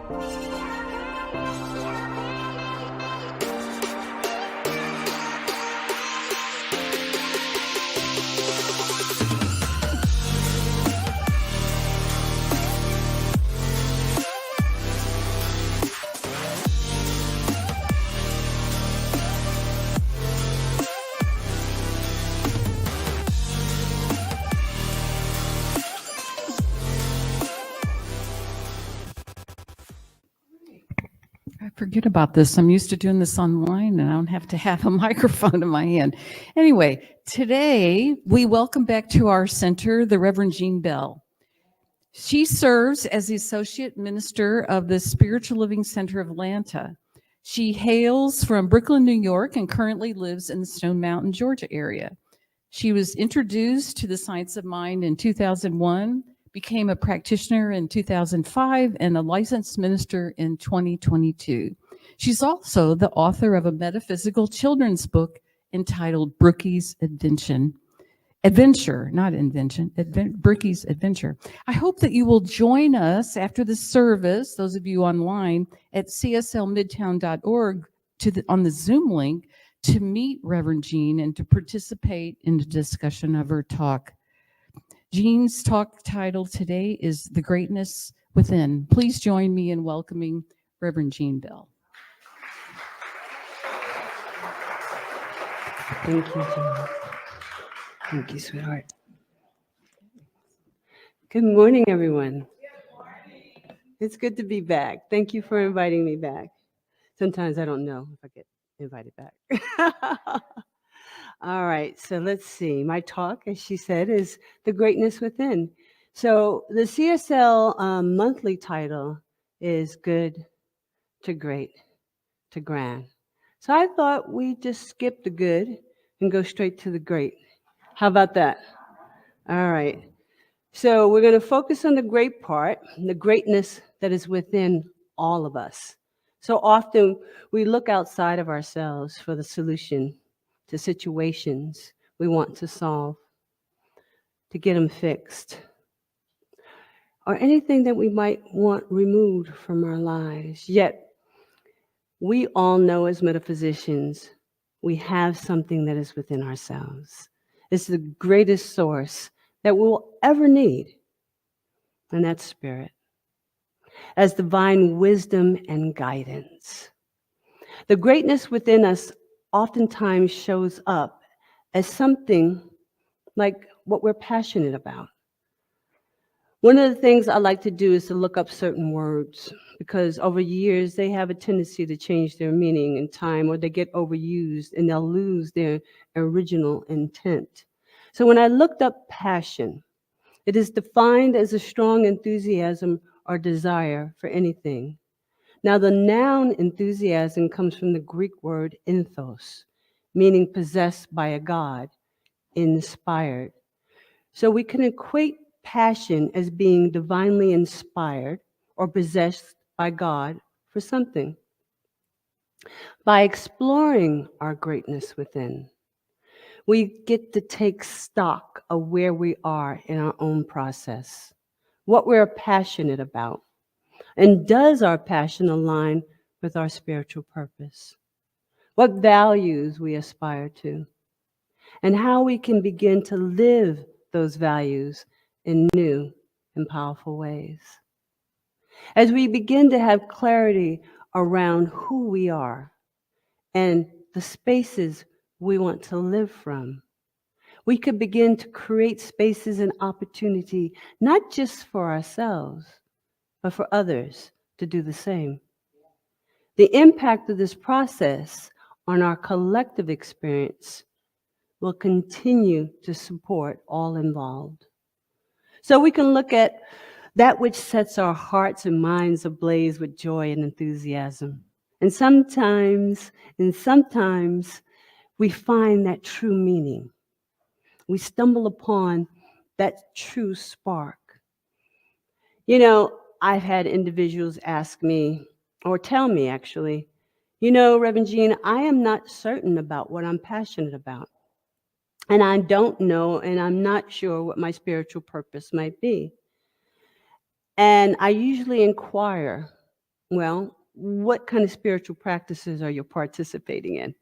I forget about this. I'm used to doing this online and I don't have to have a microphone in my hand. Anyway, today we welcome back to our center the Reverend Jean Bell. She serves as the Associate Minister of the Spiritual Living Center of Atlanta. She hails from Brooklyn, New York, and currently lives in the Stone Mountain, Georgia area. She was introduced to the Science of Mind in 2001, became a practitioner in 2005, and a licensed minister in 2022. She's also the author of a metaphysical children's book entitled Brookie's Adventure, not invention, Brookie's Adventure. I hope that you will join us after the service, those of you online, at cslmidtown.org on the Zoom link to meet Reverend Jean and to participate in the discussion of her talk. Jean's talk title today is The Greatness Within. Please join me in welcoming Reverend Jean Bell. Thank you, Jean. Thank you, sweetheart. Good morning, everyone. It's good to be back. Thank you for inviting me back. Sometimes I don't know if I get invited back. All right, so let's see. My talk, as she said, is The Greatness Within. So the CSL monthly title is Good to Great to Grand. So I thought we'd just skip the good and go straight to the great. How about that? All right. So we're going to focus on the great part, the greatness that is within all of us. So often we look outside of ourselves for the solution to situations we want to solve, to get them fixed, or anything that we might want removed from our lives. Yet, we all know as metaphysicians, we have something that is within ourselves. It's the greatest source that we'll ever need, and that's spirit, as divine wisdom and guidance. The greatness within us oftentimes shows up as something like what we're passionate about. One of the things I like to do is to look up certain words, because over years they have a tendency to change their meaning in time, or they get overused and they'll lose their original intent. So when I looked up passion, it is defined as a strong enthusiasm or desire for anything. Now, the noun enthusiasm comes from the Greek word enthos, meaning possessed by a god, inspired. So we can equate passion as being divinely inspired or possessed by God for something. By exploring our greatness within, we get to take stock of where we are in our own process, what we're passionate about. And does our passion align with our spiritual purpose? What values we aspire to? And how we can begin to live those values in new and powerful ways. As we begin to have clarity around who we are and the spaces we want to live from, we could begin to create spaces and opportunity, not just for ourselves, but for others to do the same. The impact of this process on our collective experience will continue to support all involved. So we can look at that which sets our hearts and minds ablaze with joy and enthusiasm. And sometimes we find that true meaning. We stumble upon that true spark. You know, I've had individuals ask me, or tell me actually, you know, Reverend Jean, I am not certain about what I'm passionate about. And I don't know, and I'm not sure what my spiritual purpose might be. And I usually inquire, Well, what kind of spiritual practices are you participating in?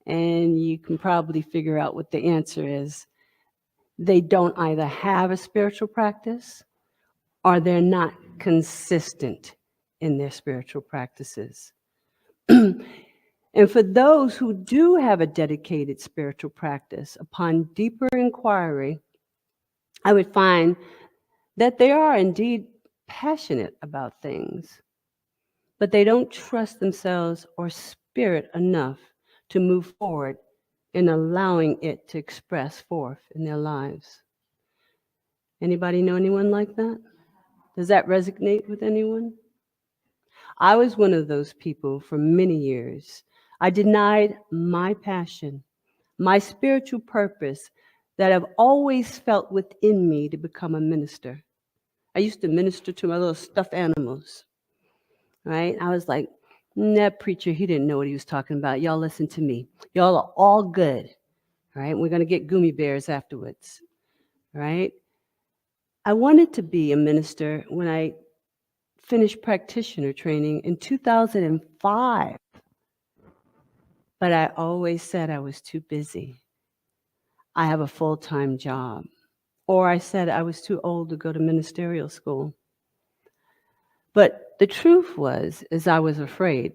And you can probably figure out what the answer is. They don't either have a spiritual practice or they're not consistent in their spiritual practices. And for those who do have a dedicated spiritual practice, upon deeper inquiry, I would find that they are indeed passionate about things, but they don't trust themselves or spirit enough to move forward in allowing it to express forth in their lives. Anybody know anyone like that? Does that resonate with anyone? I was one of those people for many years. I denied my passion, my spiritual purpose that I've always felt within me to become a minister. I used to minister to my little stuffed animals, right? I was like, that preacher, he didn't know what he was talking about. Y'all listen to me. Y'all are all good, right? We're going to get gummy bears afterwards, right? I wanted to be a minister when I finished practitioner training in 2005, but I always said I was too busy. I have a full-time job. Or I said I was too old to go to ministerial school. But the truth was, I was afraid.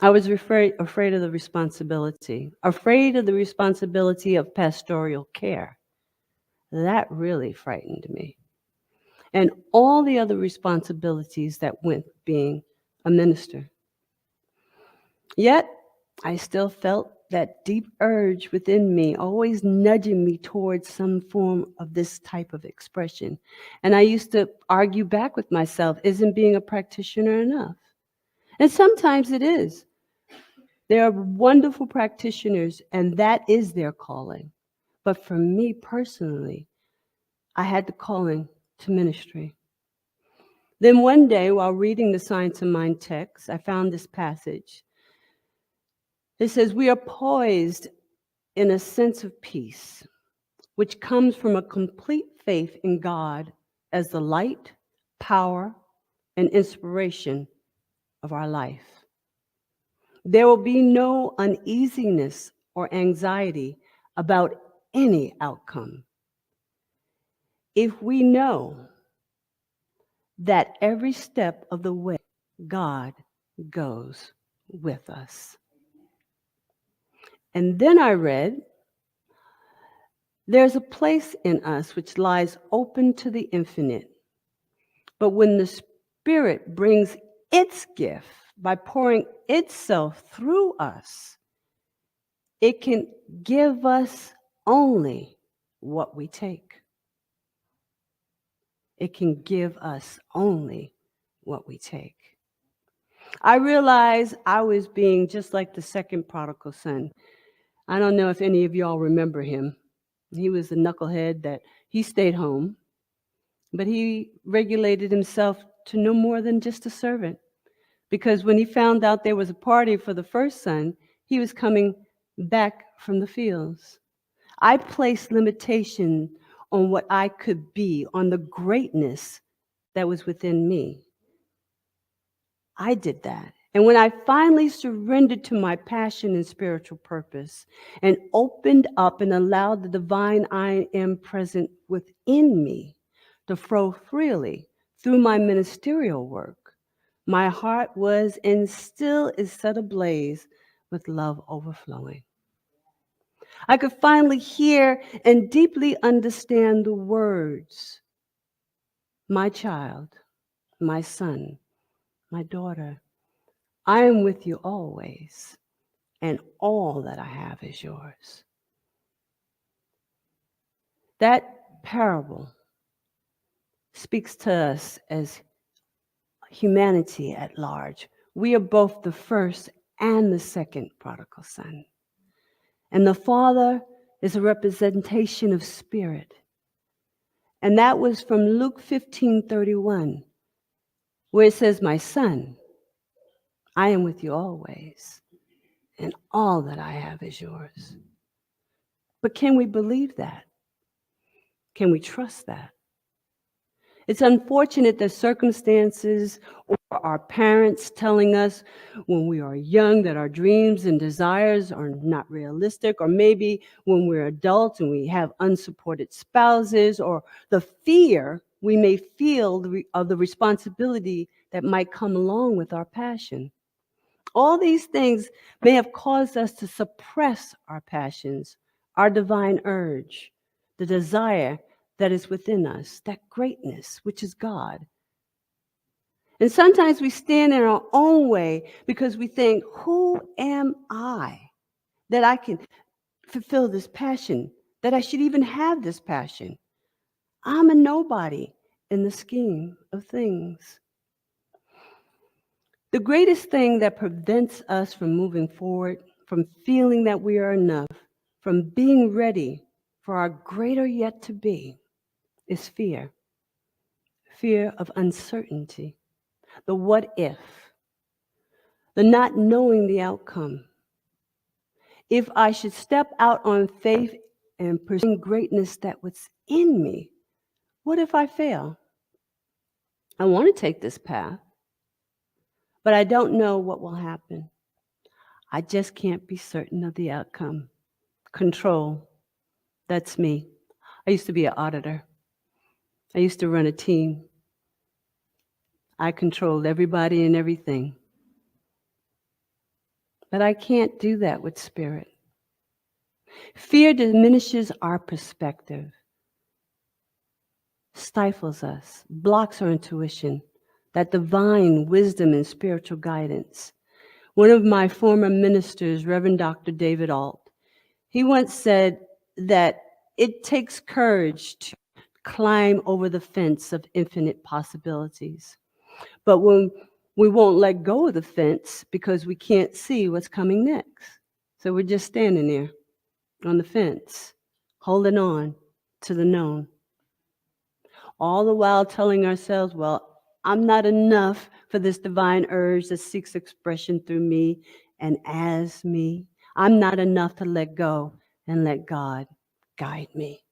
I was afraid of the responsibility of pastoral care. That really frightened me. And all the other responsibilities that went with being a minister. Yet, I still felt that deep urge within me, always nudging me towards some form of this type of expression. And I used to argue back with myself, isn't being a practitioner enough? And sometimes it is. There are wonderful practitioners, and that is their calling. But for me personally, I had the calling to ministry. Then one day, while reading the Science of Mind text, I found this passage. It says, we are poised in a sense of peace, which comes from a complete faith in God as the light, power, and inspiration of our life. There will be no uneasiness or anxiety about any outcome if we know that every step of the way God goes with us. And then I read, there's a place in us which lies open to the infinite. But when the Spirit brings its gift by pouring itself through us, it can give us only what we take. It can give us only what we take. I realized I was being just like the second prodigal son. I don't know if any of y'all remember him. He was the knucklehead that he stayed home, but he regulated himself to no more than just a servant. Because when he found out there was a party for the first son, he was coming back from the fields. I placed limitation on what I could be, on the greatness that was within me. I did that. And when I finally surrendered to my passion and spiritual purpose and opened up and allowed the divine I am present within me to flow freely through my ministerial work, my heart was and still is set ablaze with love overflowing. I could finally hear and deeply understand the words, my child, my son, my daughter, I am with you always, and all that I have is yours. That parable speaks to us as humanity at large. We are both the first and the second prodigal son. And the Father is a representation of spirit. And that was from Luke 15:31, where it says, my son, I am with you always, and all that I have is yours. But can we believe that? Can we trust that? It's unfortunate that circumstances or our parents telling us when we are young that our dreams and desires are not realistic, or maybe when we're adults and we have unsupported spouses, or the fear we may feel of the responsibility that might come along with our passion. All these things may have caused us to suppress our passions, our divine urge, the desire that is within us, that greatness, which is God. And sometimes we stand in our own way because we think, who am I that I can fulfill this passion, that I should even have this passion? I'm a nobody in the scheme of things. The greatest thing that prevents us from moving forward, from feeling that we are enough, from being ready for our greater yet to be, is fear. Fear of uncertainty, the what if, the not knowing the outcome. If I should step out on faith and pursue greatness that was in me, what if I fail? I want to take this path, but I don't know what will happen. I just can't be certain of the outcome. Control, that's me. I used to be an auditor. I used to run a team. I controlled everybody and everything. But I can't do that with spirit. Fear diminishes our perspective, stifles us, blocks our intuition, that divine wisdom and spiritual guidance. One of my former ministers, Reverend Dr. David Alt, he once said that it takes courage to climb over the fence of infinite possibilities. But when we won't let go of the fence because we can't see what's coming next. So we're just standing there on the fence, holding on to the known. All the while telling ourselves, well, I'm not enough for this divine urge that seeks expression through me and as me. I'm not enough to let go and let God guide me.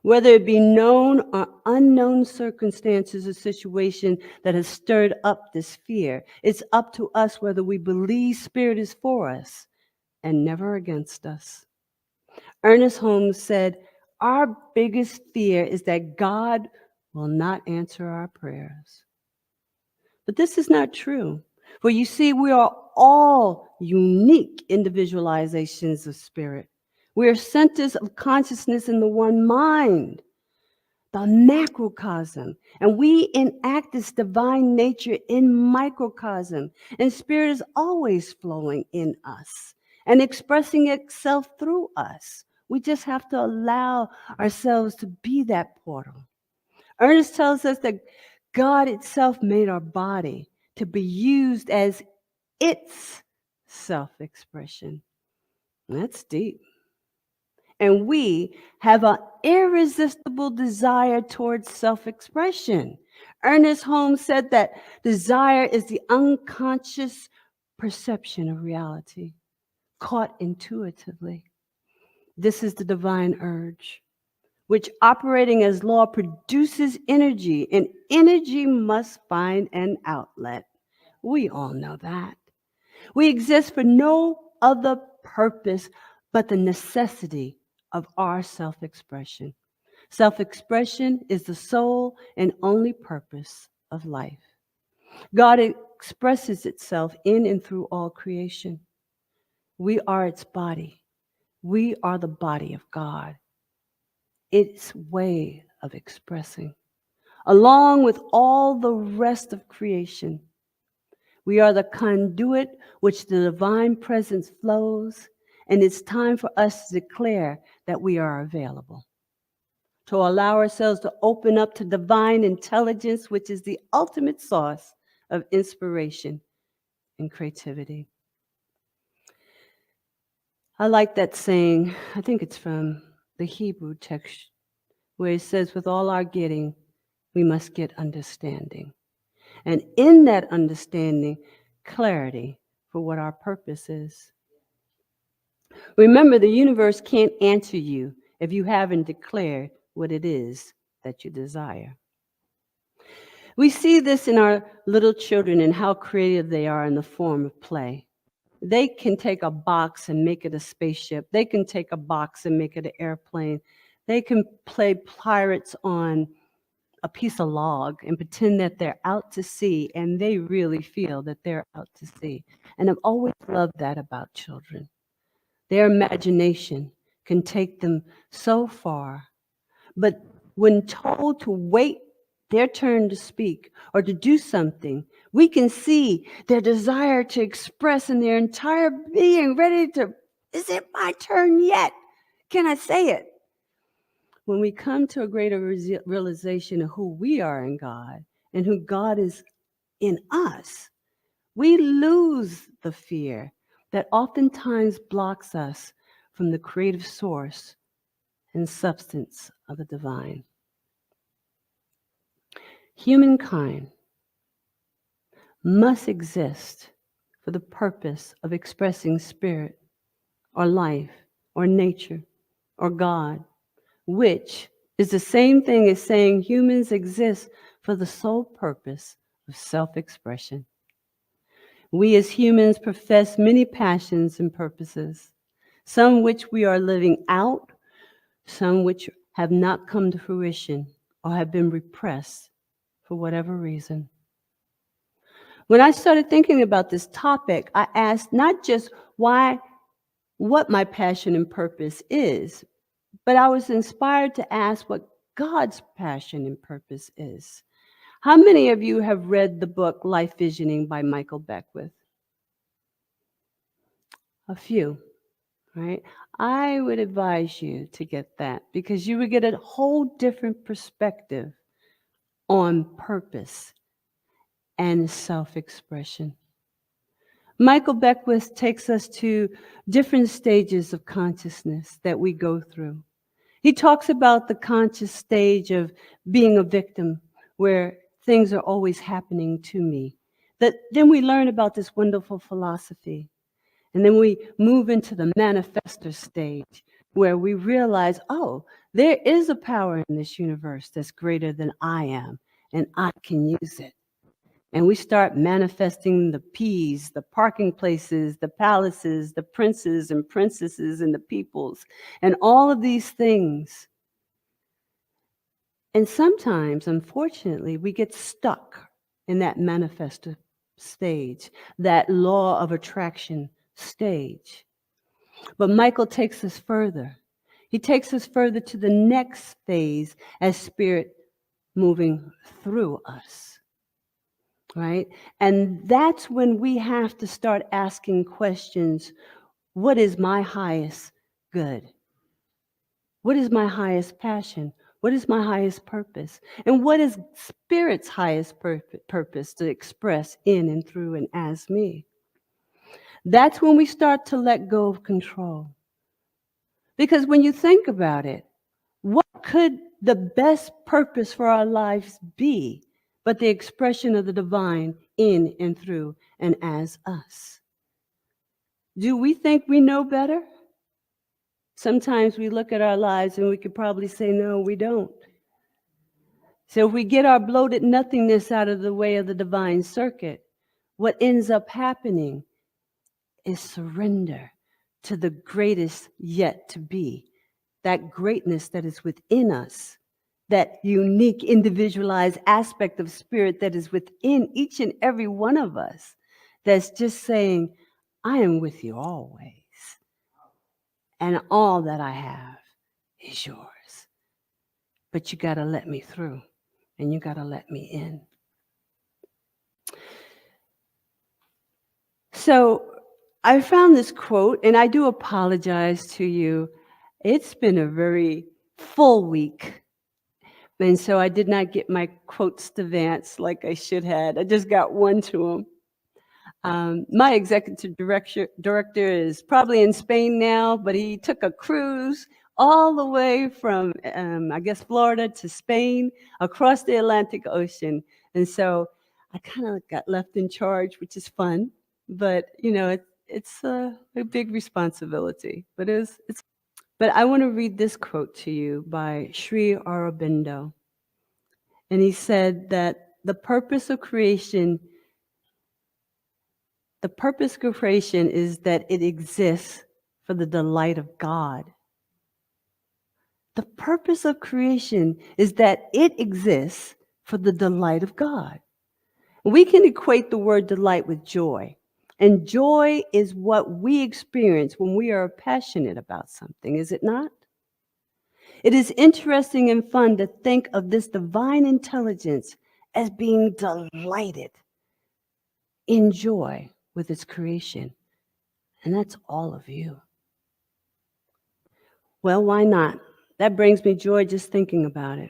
Whether it be known or unknown circumstances or situation that has stirred up this fear, it's up to us whether we believe Spirit is for us and never against us. Ernest Holmes said, our biggest fear is that God will not answer our prayers. But this is not true. For you see, we are all unique individualizations of spirit. We are centers of consciousness in the one mind, the macrocosm. And we enact this divine nature in microcosm. And spirit is always flowing in us and expressing itself through us. We just have to allow ourselves to be that portal. Ernest tells us that God itself made our body to be used as its self-expression. That's deep. And we have an irresistible desire towards self-expression. Ernest Holmes said that desire is the unconscious perception of reality, caught intuitively. This is the divine urge, which operating as law produces energy, and energy must find an outlet. We all know that. We exist for no other purpose but the necessity of our self-expression. Self-expression is the sole and only purpose of life. God expresses itself in and through all creation. We are its body. We are the body of God, its way of expressing, along with all the rest of creation. We are the conduit which the divine presence flows, and it's time for us to declare that we are available, to allow ourselves to open up to divine intelligence, which is the ultimate source of inspiration and creativity. I like that saying, I think it's from the Hebrew text, where it says, with all our getting, we must get understanding. And in that understanding, clarity for what our purpose is. Remember, the universe can't answer you if you haven't declared what it is that you desire. We see this in our little children and how creative they are in the form of play. They can take a box and make it a spaceship. They can take a box and make it an airplane. They can play pirates on a piece of log and pretend that they're out to sea, and they really feel that they're out to sea. And I've always loved that about children. Their imagination can take them so far. But when told to wait their turn to speak or to do something, we can see their desire to express in their entire being, ready to, is it my turn yet? Can I say it? When we come to a greater realization of who we are in God and who God is in us, we lose the fear that oftentimes blocks us from the creative source and substance of the divine. Humankind must exist for the purpose of expressing spirit or life or nature or God, which is the same thing as saying humans exist for the sole purpose of self-expression. We as humans profess many passions and purposes, some which we are living out, some which have not come to fruition or have been repressed for whatever reason. When I started thinking about this topic, I asked not just what my passion and purpose is, but I was inspired to ask what God's passion and purpose is. How many of you have read the book Life Visioning by Michael Beckwith? A few, right? I would advise you to get that because you would get a whole different perspective on purpose and self-expression. Michael Beckwith takes us to different stages of consciousness that we go through. He talks about the conscious stage of being a victim, where things are always happening to me. Then we learn about this wonderful philosophy. And then we move into the manifestor stage, where we realize, oh, there is a power in this universe that's greater than I am, and I can use it. And we start manifesting the P's, the parking places, the palaces, the princes and princesses and the peoples, and all of these things. And sometimes, unfortunately, we get stuck in that manifestor stage, that law of attraction stage. But Michael takes us further. He takes us further to the next phase as spirit moving through us. Right? And that's when we have to start asking questions. What is my highest good? What is my highest passion? What is my highest purpose? And what is Spirit's highest purpose to express in and through and as me? That's when we start to let go of control. Because when you think about it, what could the best purpose for our lives be but the expression of the divine in and through and as us? Do we think we know better? Sometimes we look at our lives and we could probably say, no, we don't. So if we get our bloated nothingness out of the way of the divine circuit, what ends up happening is surrender to the greatest yet to be, that greatness that is within us, that unique individualized aspect of spirit that is within each and every one of us, that's just saying, I am with you always. And all that I have is yours. But you got to let me through, and you got to let me in. So I found this quote, and I do apologize to you. It's been a very full week. And so I did not get my quotes to Vance like I should have. I just got one to him. My executive director is probably in Spain now, but he took a cruise all the way from, I guess, Florida to Spain, across the Atlantic Ocean. And so I kind of got left in charge, which is fun. But, you know, it's a big responsibility. But But I want to read this quote to you by Sri Aurobindo. And he said that The purpose of creation is that it exists for the delight of God. The purpose of creation is that it exists for the delight of God. We can equate the word delight with joy. And joy is what we experience when we are passionate about something, is it not? It is interesting and fun to think of this divine intelligence as being delighted in joy with its creation. And that's all of you. Well, why not? That brings me joy just thinking about it.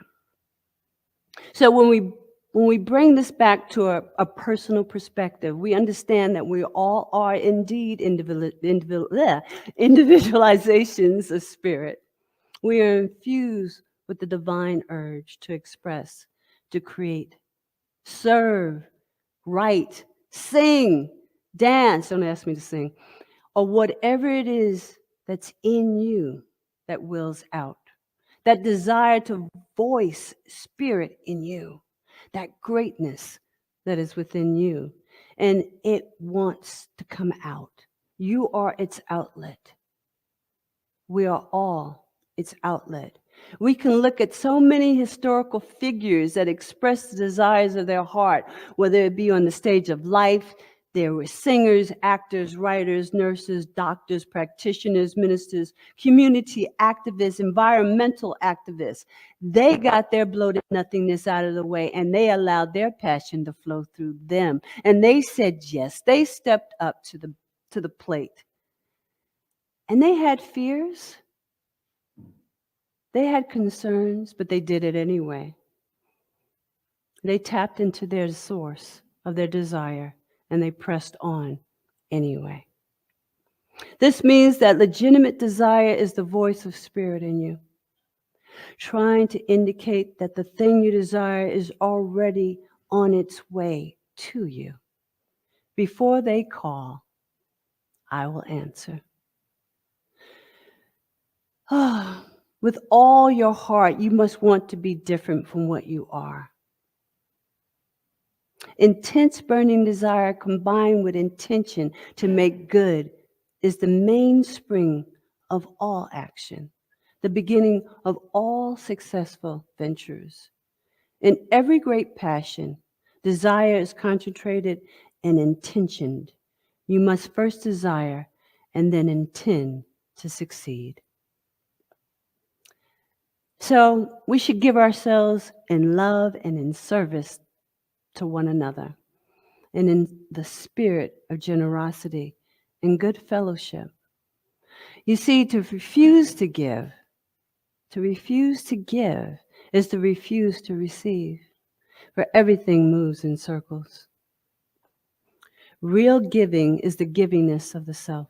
So when we bring this back to a personal perspective, we understand that we all are indeed individualizations of spirit. We are infused with the divine urge to express, to create, serve, write, sing, dance, don't ask me to sing, or whatever it is that's in you that wills out. That desire to voice spirit in you, that greatness that is within you, and it wants to come out. You are its outlet. We are all its outlet. We can look at so many historical figures that express the desires of their heart, whether it be on the stage of life. There were singers, actors, writers, nurses, doctors, practitioners, ministers, community activists, environmental activists. They got their bloated nothingness out of the way, and they allowed their passion to flow through them. And they said yes. They stepped up to the plate. And they had fears. They had concerns, but they did it anyway. They tapped into their source of their desire, and they pressed on anyway. This means that legitimate desire is the voice of spirit in you, trying to indicate that the thing you desire is already on its way to you. Before they call, I will answer. With all your heart, you must want to be different from what you are. Intense burning desire combined with intention to make good is the mainspring of all action, the beginning of all successful ventures. In every great passion, desire is concentrated and intentioned. You must first desire and then intend to succeed. So we should give ourselves in love and in service to one another, and in the spirit of generosity and good fellowship. You see, to refuse to give is to refuse to receive, for everything moves in circles. Real giving is the givingness of the self.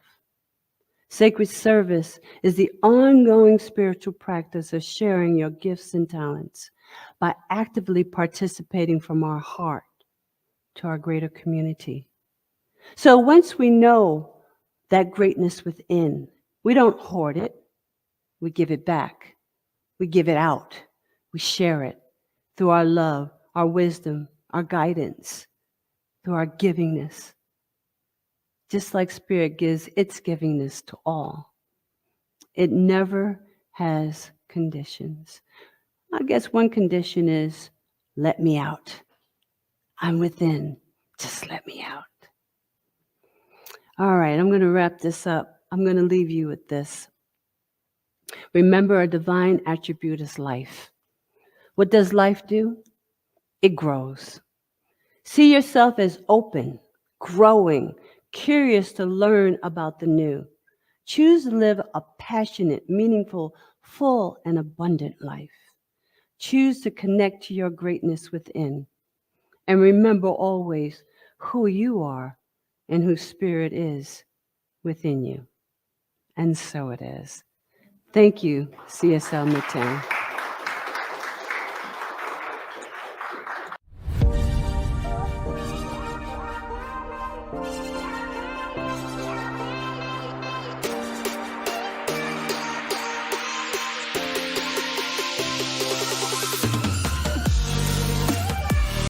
Sacred service is the ongoing spiritual practice of sharing your gifts and talents by actively participating from our heart to our greater community. So once we know that greatness within, we don't hoard it, we give it back, we give it out, we share it through our love, our wisdom, our guidance, through our givingness. Just like Spirit gives its givingness to all. It never has conditions. I guess one condition is, let me out. I'm within, just let me out. All right, I'm going to wrap this up. I'm going to leave you with this. Remember, a divine attribute is life. What does life do? It grows. See yourself as open, growing, curious to learn about the new. Choose to live a passionate, meaningful, full, and abundant life. Choose to connect to your greatness within. And remember always who you are and whose spirit is within you. And so it is. Thank you, CSL Midtown.